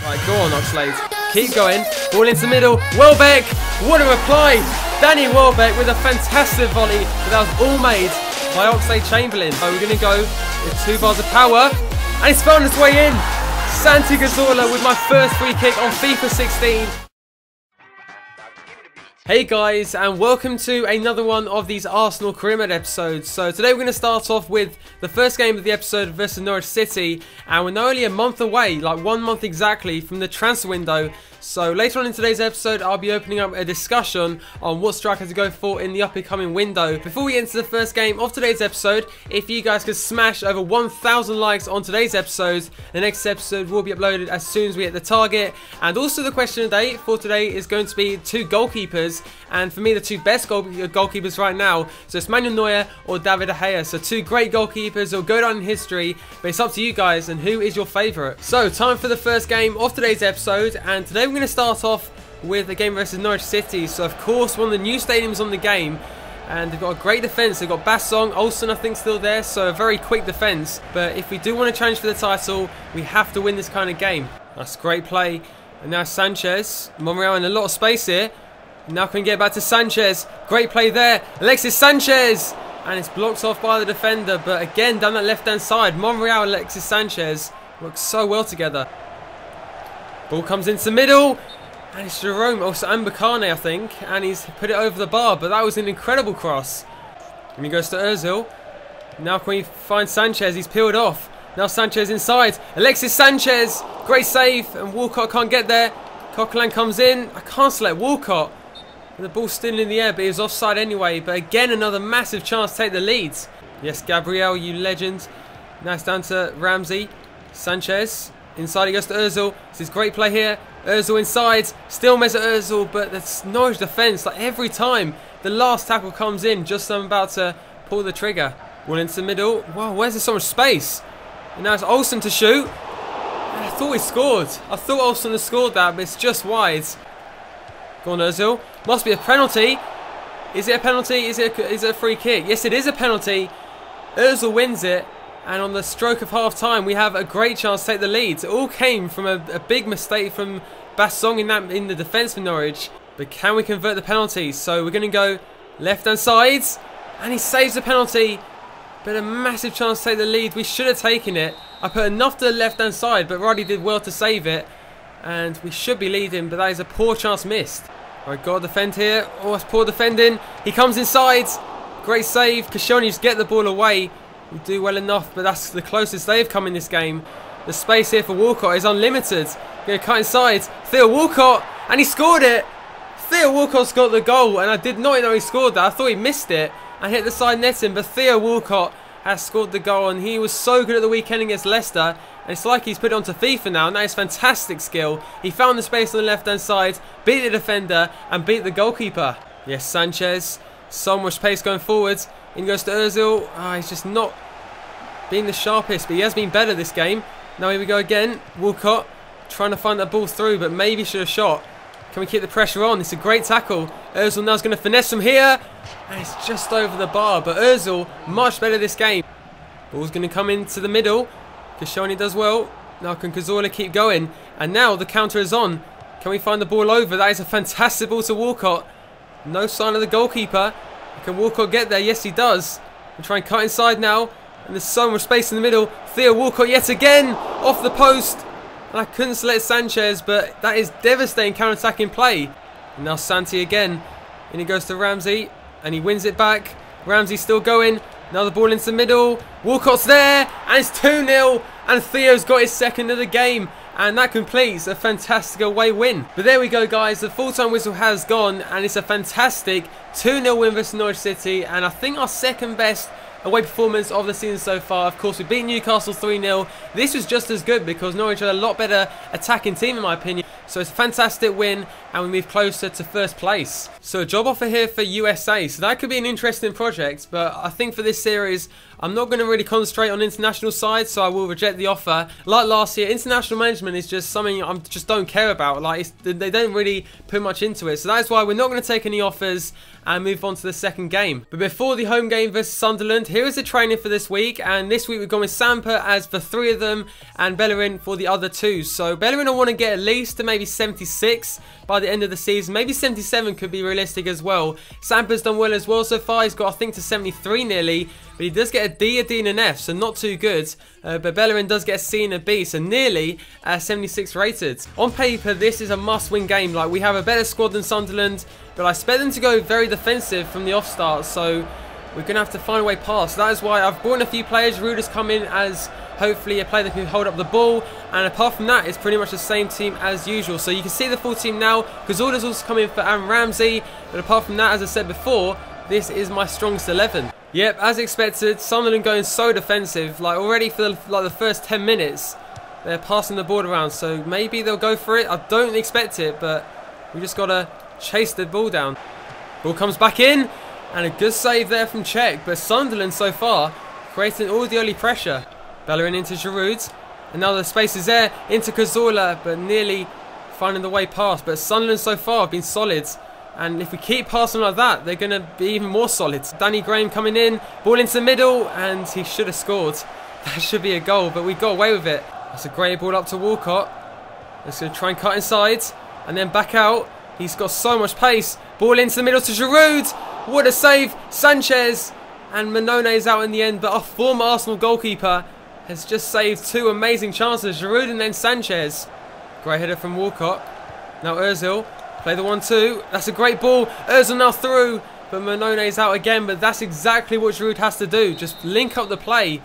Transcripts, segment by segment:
Right, go on, Oxlade. Keep going. Ball into the middle. Welbeck. What a reply. Danny Welbeck with a fantastic volley. But that was all made by Oxlade-Chamberlain. So we're going to go with 2 bars of power. And it's found its way in. Santi Cazorla with my first free kick on FIFA 16. Hey guys, and welcome to another one of these Arsenal career mode episodes. So today we're going to start off with the first game of the episode versus Norwich City, and we're only a month away, like 1 month exactly, from the transfer window. So later on in today's episode, I'll be opening up a discussion on what striker to go for in the up-and-coming window. Before we get into the first game of today's episode, if you guys could smash over 1,000 likes on today's episode, the next episode will be uploaded as soon as we hit the target. And also the question of the day for today is going to be 2 goalkeepers, and for me the 2 best goalkeepers right now. So it's Manuel Neuer or David De Gea. So 2 great goalkeepers will go down in history, but it's up to you guys and who is your favourite. So time for the first game of today's episode, and today we're going to start off with a game versus Norwich City. So of course one of the new stadiums on the game, and they've got a great defence. They've got Bassong, Olsen I think still there, so a very quick defence. But if we do want to challenge for the title, we have to win this kind of game. That's great play. And now Sanchez, Monreal in a lot of space here. Now can we get back to Sanchez. Great play there. Alexis Sanchez. And it's blocked off by the defender. But again, down that left-hand side, Monreal and Alexis Sanchez work so well together. Ball comes into the middle. And it's Jerome, also Mbakane, I think. And he's put it over the bar. But that was an incredible cross. And he goes to Ozil. Now can we find Sanchez? He's peeled off. Now Sanchez inside. Alexis Sanchez. Great save. And Walcott can't get there. Coquelin comes in. I can't select Walcott. The ball's still in the air, but he was offside anyway. But again, another massive chance to take the leads. Yes, Gabriel, you legend. Now it's down to Ramsey. Sanchez. Inside he goes to Ozil. This is great play here. Ozil inside. Still Mesut Ozil, but the Norwich defence, like every time the last tackle comes in, just as I'm about to pull the trigger. Ball into the middle. Wow, where's there so much space? And now it's Olsen to shoot. I thought he scored. I thought Olsen had scored that, but it's just wide. Go on, Ozil. Must be a penalty. Is it a penalty? Is it a free kick? Yes, it is a penalty. Ozil wins it. And on the stroke of half-time, we have a great chance to take the lead. It all came from a big mistake from Bassong in the defence for Norwich. But can we convert the penalty? So we're going to go left-hand side. And he saves the penalty. But a massive chance to take the lead. We should have taken it. I put enough to the left-hand side, but Roddy did well to save it. And we should be leading, but that is a poor chance missed. Alright, got to defend here. Oh, it's poor defending. He comes inside. Great save. Koscielny just get the ball away. We do well enough, but that's the closest they've come in this game. The space here for Walcott is unlimited. Going to cut inside. Theo Walcott, and he scored it. Theo Walcott's got the goal, and I did not know he scored that. I thought he missed it and hit the side netting, but Theo Walcott has scored the goal, and he was so good at the weekend against Leicester. And it's like he's put it onto FIFA now, and that is fantastic skill. He found the space on the left-hand side, beat the defender, and beat the goalkeeper. Yes, Sanchez. So much pace going forwards. In goes to Ozil. He's just not being the sharpest, but he has been better this game. Now here we go again. Walcott trying to find that ball through, but maybe should have shot. Can we keep the pressure on? It's a great tackle. Ozil now's going to finesse from here. And it's just over the bar, but Ozil much better this game. Ball's going to come into the middle. Koscielny does well. Now can Cazorla keep going? And now the counter is on. Can we find the ball over? That is a fantastic ball to Walcott. No sign of the goalkeeper. Can Walcott get there? Yes, he does. We'll try and cut inside now. And there's so much space in the middle. Theo Walcott yet again. Off the post. And I couldn't select Sanchez, but that is devastating counter-attacking play. And now Santi again. And he goes to Ramsey. And he wins it back. Ramsey's still going. Now the ball into the middle. Walcott's there. And it's 2-0. And Theo's got his second of the game. And that completes a fantastic away win. But there we go, guys. The full-time whistle has gone. And it's a fantastic 2-0 win versus Norwich City. And I think our second best away performance of the season so far. Of course, we beat Newcastle 3-0. This was just as good because Norwich are a lot better attacking team in my opinion. So it's a fantastic win and we move closer to first place. So a job offer here for USA. So that could be an interesting project, but I think for this series I'm not going to really concentrate on international side, so I will reject the offer. Like last year, international management is just something I just don't care about. Like, they don't really put much into it. So that's why we're not going to take any offers and move on to the second game. But before the home game versus Sunderland, here is the training for this week. And this week we've gone with Samper as for 3 of them and Bellerin for the other 2. So Bellerin I want to get at least to maybe 76 by the end of the season. Maybe 77 could be realistic as well. Samper's done well as well so far. He's got, I think, to 73 nearly. But he does get a D, and an F, so not too good. But Bellerin does get a C and a B, so nearly 76 rated. On paper, this is a must-win game. Like, we have a better squad than Sunderland, but I expect them to go very defensive from the off-start, so we're going to have to find a way past. That is why I've brought in a few players. Ruder's come in as hopefully a player that can hold up the ball, and apart from that, it's pretty much the same team as usual. So you can see the full team now. Cazorla's also come in for Aaron Ramsey, but apart from that, as I said before, this is my strongest 11. Yep, as expected, Sunderland going so defensive. Like, already for the first 10 minutes, they're passing the ball around. So maybe they'll go for it. I don't expect it, but we just got to chase the ball down. Ball comes back in, and a good save there from Czech. But Sunderland so far creating all the early pressure. Bellerin into Giroud, and now the space is there into Cazorla, but nearly finding the way past. But Sunderland so far have been solid. And if we keep passing like that, they're going to be even more solid. Danny Graham coming in, ball into the middle, and he should have scored. That should be a goal, but we got away with it. That's a great ball up to Walcott. He's going to try and cut inside, and then back out. He's got so much pace. Ball into the middle to Giroud. What a save. Sanchez, and Manone is out in the end, but our former Arsenal goalkeeper has just saved 2 amazing chances. Giroud and then Sanchez. Great header from Walcott. Now Ozil. Play the 1-2. That's a great ball. Ozil now through, but Manone's out again. But that's exactly what Giroud has to do. Just link up the play,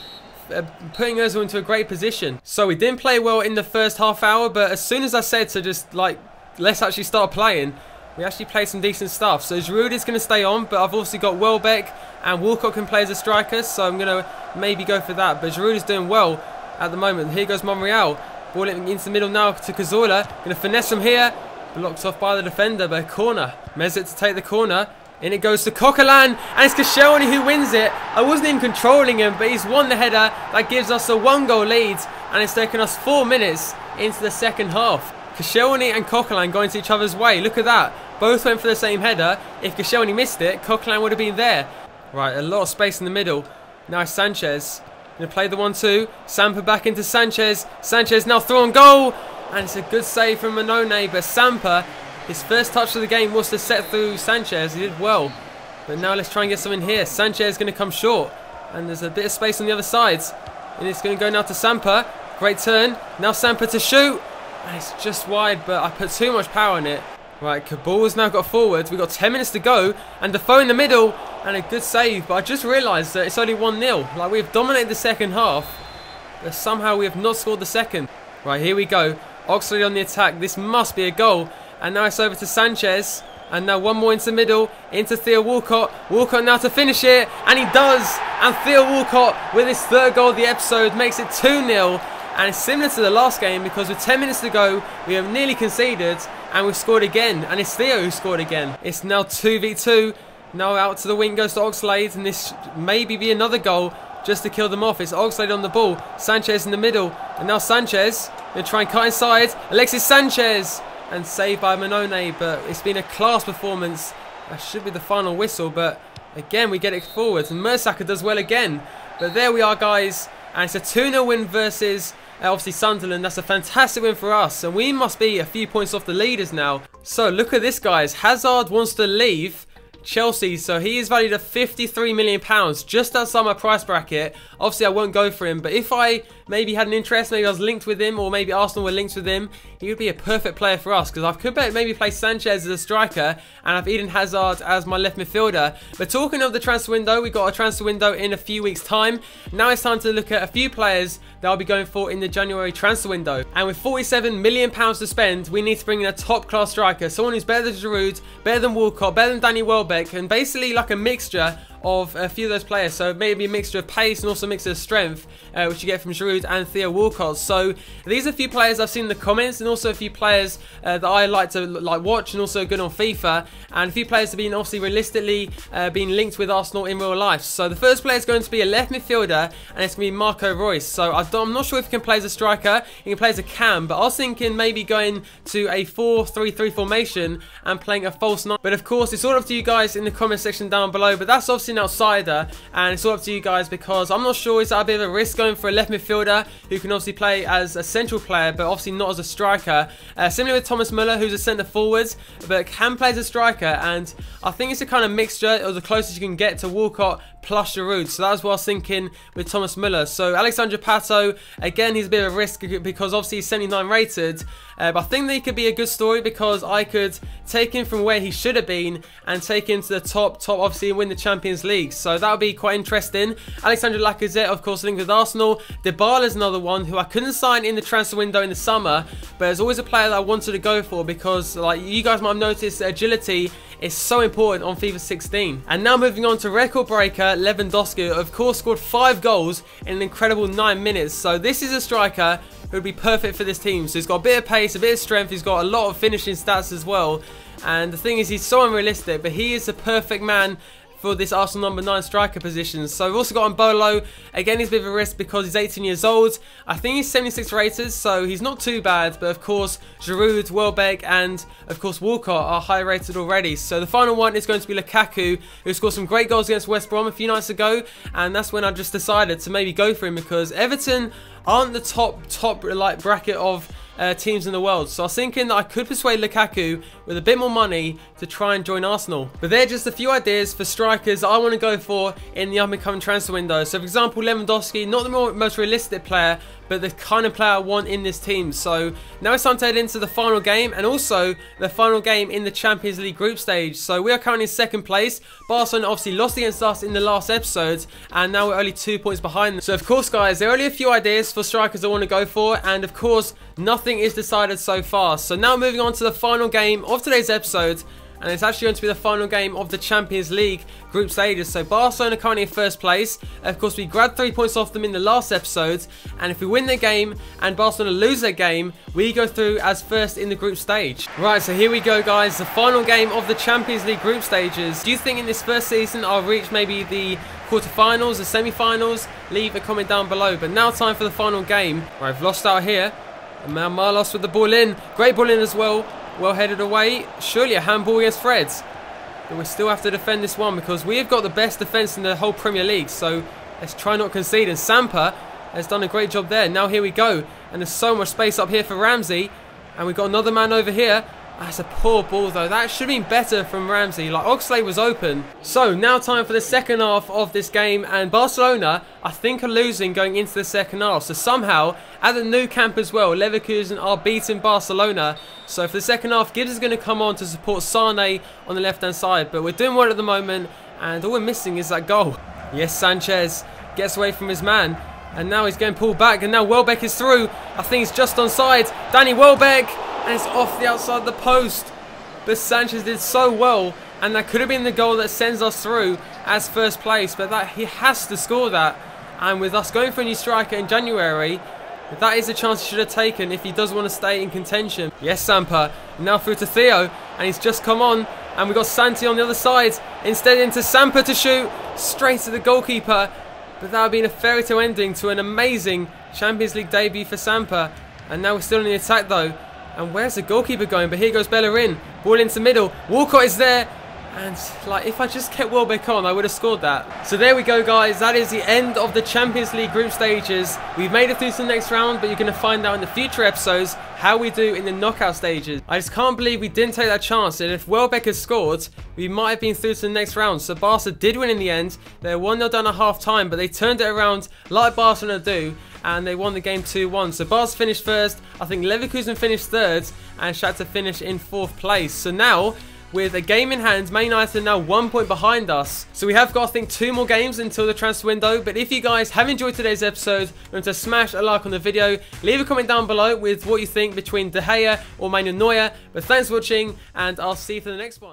putting Ozil into a great position. So we didn't play well in the first half hour, but as soon as I said to just like, let's actually start playing, we actually played some decent stuff. So Giroud is going to stay on, but I've also got Welbeck and Walcott can play as a striker, so I'm going to maybe go for that. But Giroud is doing well at the moment. Here goes Monreal. Ball into the middle now to Cazorla. Going to finesse from here. Blocked off by the defender, but a corner. Mesut to take the corner. In it goes to Coquelin, and it's Koscielny who wins it. I wasn't even controlling him, but he's won the header. That gives us a 1-goal lead, and it's taken us 4 minutes into the second half. Koscielny and Coquelin going to each other's way. Look at that. Both went for the same header. If Koscielny missed it, Coquelin would have been there. Right, a lot of space in the middle. Now Sanchez. Going to play the 1-2. Samper back into Sanchez. Sanchez now through on goal. And it's a good save from Manone, but Samper, his first touch of the game was to set through Sanchez. He did well. But now let's try and get something here. Sanchez is going to come short. And there's a bit of space on the other side. And it's going to go now to Samper. Great turn. Now Samper to shoot. And it's just wide, but I put too much power in it. Right, Cabal's now got forward. We've got 10 minutes to go. And Defoe in the middle. And a good save. But I just realised that it's only 1-0. Like, we've dominated the second half. But somehow we have not scored the second. Right, here we go. Oxlade on the attack. This must be a goal. And now it's over to Sanchez. And now one more into the middle. Into Theo Walcott. Walcott now to finish it. And he does. And Theo Walcott, with his 3rd goal of the episode, makes it 2-0. And it's similar to the last game because with 10 minutes to go, we have nearly conceded. And we've scored again. And it's Theo who scored again. It's now 2v2. Now out to the wing goes to Oxlade. And this maybe be another goal just to kill them off. It's Oxlade on the ball. Sanchez in the middle. And now Sanchez going to try and cut inside. Alexis Sanchez. And saved by Manone. But it's been a class performance. That should be the final whistle. But again, we get it forward. And Mersacker does well again. But there we are, guys. And it's a 2-0 win versus obviously Sunderland. That's a fantastic win for us. And we must be a few points off the leaders now. So look at this, guys. Hazard wants to leave Chelsea, so he is valued at £53 million, just outside my price bracket. Obviously I won't go for him, but if I maybe had an interest, maybe I was linked with him, or maybe Arsenal were linked with him, he would be a perfect player for us, because I could maybe play Sanchez as a striker, and I've Eden Hazard as my left midfielder. But talking of the transfer window, we've got a transfer window in a few weeks time. Now it's time to look at a few players that I'll be going for in the January transfer window. And with £47 million to spend, we need to bring in a top class striker, someone who's better than Giroud, better than Walcott, better than Danny Welbeck, and basically like a mixture of a few of those players. So maybe a mixture of pace and also a mixture of strength, which you get from Giroud and Theo Walcott. So these are a few players I've seen in the comments, and also a few players that I like to watch and also good on FIFA, and a few players have been obviously realistically being linked with Arsenal in real life. So the first player is going to be a left midfielder, and it's going to be Marco Reus. So I'm not sure if he can play as a striker, he can play as a cam, but I was thinking maybe going to a 4-3-3 formation and playing a false 9. But of course, it's all up to you guys in the comment section down below. But that's obviously an outsider, and it's all up to you guys because I'm not sure, is that a bit of a risk going for a left midfielder who can obviously play as a central player, but obviously not as a striker. Similar with Thomas Müller, who's a centre forward, but can play as a striker, and I think it's a kind of mixture, or the closest you can get to Walcott plus Giroud. So that's what I was thinking with Thomas Müller. So Alexandre Pato, again, he's a bit of a risk because obviously he's 79 rated, but I think that he could be a good story because I could take him from where he should have been and take him to the top obviously, and win the Champions League. So that would be quite interesting. Alexandre Lacazette, of course, linked with Arsenal. Dybala's another one who I couldn't sign in the transfer window in the summer, but there's always a player that I wanted to go for because, like you guys might have noticed, agility is so important on FIFA 16. And now moving on to record breaker Lewandowski, of course, scored 5 goals in an incredible 9 minutes. So this is a striker who would be perfect for this team. So he's got a bit of pace, a bit of strength, he's got a lot of finishing stats as well. And the thing is, he's so unrealistic, but he is the perfect man for this Arsenal number 9 striker position. So we've also got Mbolo. Again, he's a bit of a risk because he's 18 years old. I think he's 76 rated, so he's not too bad. But of course, Giroud, Welbeck, and of course Walcott are high rated already. So the final one is going to be Lukaku, who scored some great goals against West Brom a few nights ago. And that's when I just decided to maybe go for him because Everton aren't the top like bracket of teams in the world. So I was thinking that I could persuade Lukaku with a bit more money to try and join Arsenal. But they're just a few ideas for strikers that I want to go for in the up-and-coming transfer window. So for example, Lewandowski, not the most realistic player, but the kind of player I want in this team. So now it's time to head into the final game, and also the final game in the Champions League group stage. So we are currently in second place. Barcelona obviously lost against us in the last episode, and now we're only 2 points behind them. So of course, guys, there are only a few ideas for strikers I want to go for, and of course, nothing is decided so far. So now moving on to the final game of today's episode, and it's actually going to be the final game of the Champions League group stages. So Barcelona currently in first place. Of course, we grabbed 3 points off them in the last episode, and if we win their game and Barcelona lose their game, we go through as first in the group stage. Right, so here we go, guys, the final game of the Champions League group stages. Do you think in this first season I'll reach maybe the quarterfinals, the semi-finals? Leave a comment down below. But now time for the final game. Right, I've lost out here, and now Marlos with the ball in. Great ball in as well. Well headed away. Surely a handball against Freds. But we still have to defend this one because we have got the best defence in the whole Premier League. So let's try not to concede. And Sampa has done a great job there. Now here we go. And there's so much space up here for Ramsey. And we've got another man over here. That's a poor ball though. That should have been better from Ramsey. Like, Oxlade was open. So now time for the second half of this game, and Barcelona I think are losing going into the second half. So somehow at the new camp as well, Leverkusen are beating Barcelona. So for the second half, Gibbs is going to come on to support Sane on the left hand side, but we're doing well at the moment, and all we're missing is that goal. Yes, Sanchez gets away from his man, and now he's getting pulled back, and now Welbeck is through. I think he's just onside. Danny Welbeck, and it's off the outside of the post. But Sanchez did so well, and that could have been the goal that sends us through as first place. But that he has to score that. And with us going for a new striker in January, that is a chance he should have taken if he does want to stay in contention. Yes, Sampa. Now through to Theo, and he's just come on. And we've got Santi on the other side. Instead into Sampa to shoot. Straight to the goalkeeper. But that would have been a fairy tale ending to an amazing Champions League debut for Sampa. And now we're still in the attack though. And where's the goalkeeper going? But here goes Bellerin. Ball into middle. Walcott is there. And like, if I just kept Welbeck on, I would have scored that. So there we go, guys. That is the end of the Champions League group stages. We've made it through to the next round, but you're going to find out in the future episodes how we do in the knockout stages. I just can't believe we didn't take that chance. And if Welbeck had scored, we might have been through to the next round. So Barca did win in the end. They were 1-0 down at half time, but they turned it around like Barcelona do, and they won the game 2-1. So Barca finished first. I think Leverkusen finished third, and Shakhtar finished in fourth place. So now, with a game in hand, Man United are now 1 point behind us. So we have got, I think, 2 more games until the transfer window. But if you guys have enjoyed today's episode, remember to smash a like on the video. Leave a comment down below with what you think between De Gea or Manuel Neuer. But thanks for watching, and I'll see you for the next one.